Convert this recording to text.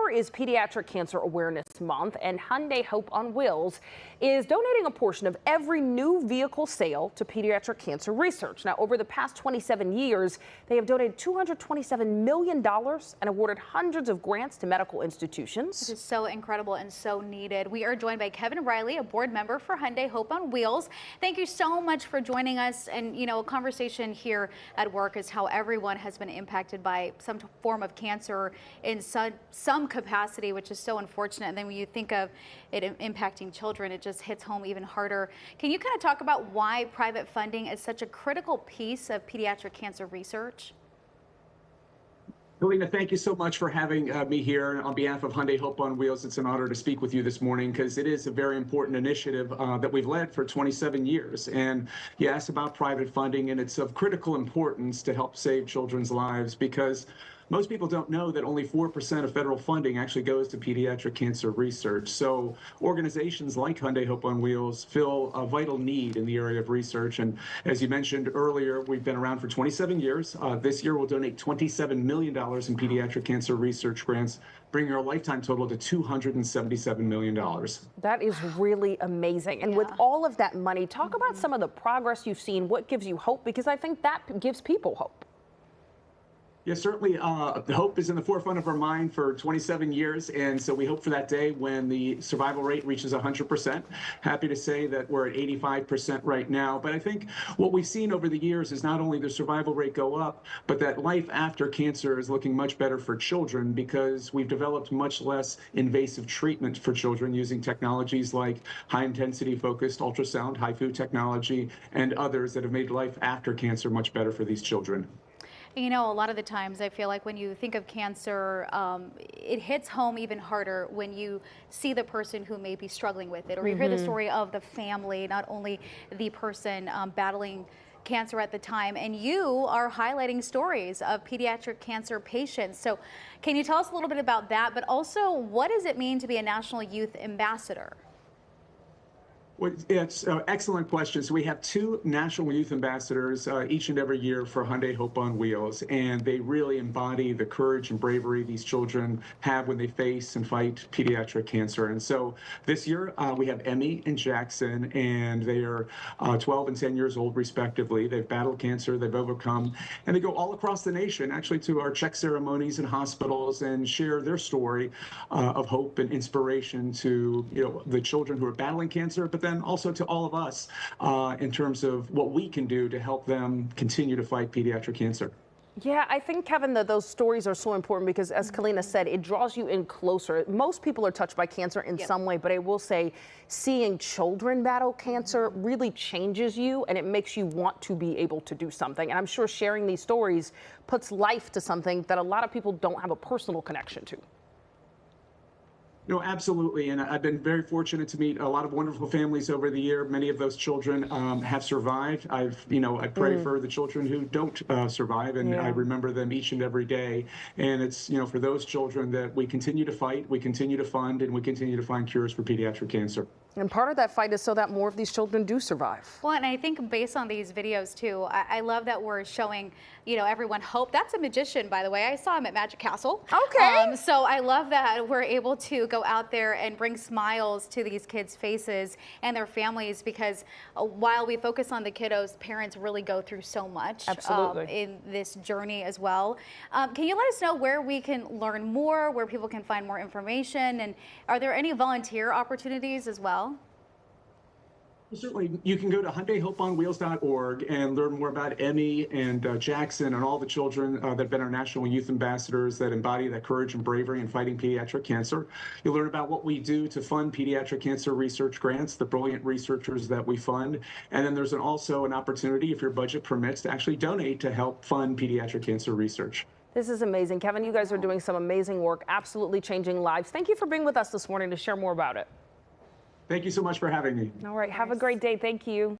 November is Pediatric Cancer Awareness Month, and Hyundai Hope on Wheels is donating a portion of every new vehicle sale to pediatric cancer research. Now, over the past 27 years, they have donated $227 million and awarded hundreds of grants to medical institutions. This is so incredible and so needed. We are joined by Reilly, a board member for Hyundai Hope on Wheels. Thank you so much for joining us. And, you know, a conversation here at work is how everyone has been impacted by some form of cancer in some capacity, which is so unfortunate. And then when you think of it impacting children, it just hits home even harder. Can you kind of talk about why private funding is such a critical piece of pediatric cancer research? Helena, thank you so much for having me here on behalf of Hyundai Hope on Wheels. It's an honor to speak with you this morning because it is a very important initiative that we've led for 27 years. And you asked about private funding, and it's of critical importance to help save children's lives because most people don't know that only 4% of federal funding actually goes to pediatric cancer research. So organizations like Hyundai Hope on Wheels fill a vital need in the area of research. And as you mentioned earlier, we've been around for 27 years. This year, we'll donate $27 million in pediatric cancer research grants, bringing our lifetime total to $277 million. That is really amazing. And with all of that money, talk about some of the progress you've seen. What gives you hope? Because I think that gives people hope. Yes, certainly. Hope is in the forefront of our mind for 27 years, and so we hope for that day when the survival rate reaches 100%. Happy to say that we're at 85% right now, but I think what we've seen over the years is not only the survival rate go up, but that life after cancer is looking much better for children because we've developed much less invasive treatment for children using technologies like high-intensity focused ultrasound, HIFU technology, and others that have made life after cancer much better for these children. You know, a lot of the times I feel like when you think of cancer, it hits home even harder when you see the person who may be struggling with it, or you hear the story of the family, not only the person battling cancer at the time. And you are highlighting stories of pediatric cancer patients. So can you tell us a little bit about that, but also what does it mean to be a National Youth Ambassador? Well, it's an excellent question. So we have two National Youth Ambassadors each and every year for Hyundai Hope on Wheels, and they really embody the courage and bravery these children have when they face and fight pediatric cancer. And so this year we have Emmy and Jackson, and they are 12 and 10 years old respectively. They've battled cancer, they've overcome, and they go all across the nation actually to our check ceremonies and hospitals and share their story of hope and inspiration to the children who are battling cancer, but then also to all of us in terms of what we can do to help them continue to fight pediatric cancer. Yeah, I think, Kevin, that those stories are so important because, as Kalina said, it draws you in closer. Most people are touched by cancer in some way, but I will say seeing children battle cancer really changes you, and it makes you want to be able to do something. And I'm sure sharing these stories puts life to something that a lot of people don't have a personal connection to. No, absolutely. And I've been very fortunate to meet a lot of wonderful families over the year. Many of those children have survived. I pray for the children who don't survive, and I remember them each and every day. And it's, for those children that we continue to fight, we continue to fund, and we continue to find cures for pediatric cancer. And part of that fight is so that more of these children do survive. Well, and I think based on these videos too, I love that we're showing, everyone hope. That's a magician, by the way. I saw him at Magic Castle. Okay. So I love that we're able to go out there and bring smiles to these kids' faces and their families, because while we focus on the kiddos, parents really go through so much in this journey as well. Can you let us know where we can learn more, where people can find more information, and are there any volunteer opportunities as well? Certainly, you can go to HyundaiHopeOnWheels.org and learn more about Emmy and Jackson and all the children that have been our National Youth Ambassadors that embody that courage and bravery in fighting pediatric cancer. You'll learn about what we do to fund pediatric cancer research grants, the brilliant researchers that we fund. And then there's also an opportunity, if your budget permits, to actually donate to help fund pediatric cancer research. This is amazing. Kevin, you guys are doing some amazing work, absolutely changing lives. Thank you for being with us this morning to share more about it. Thank you so much for having me. All right. Have a great day. Thank you.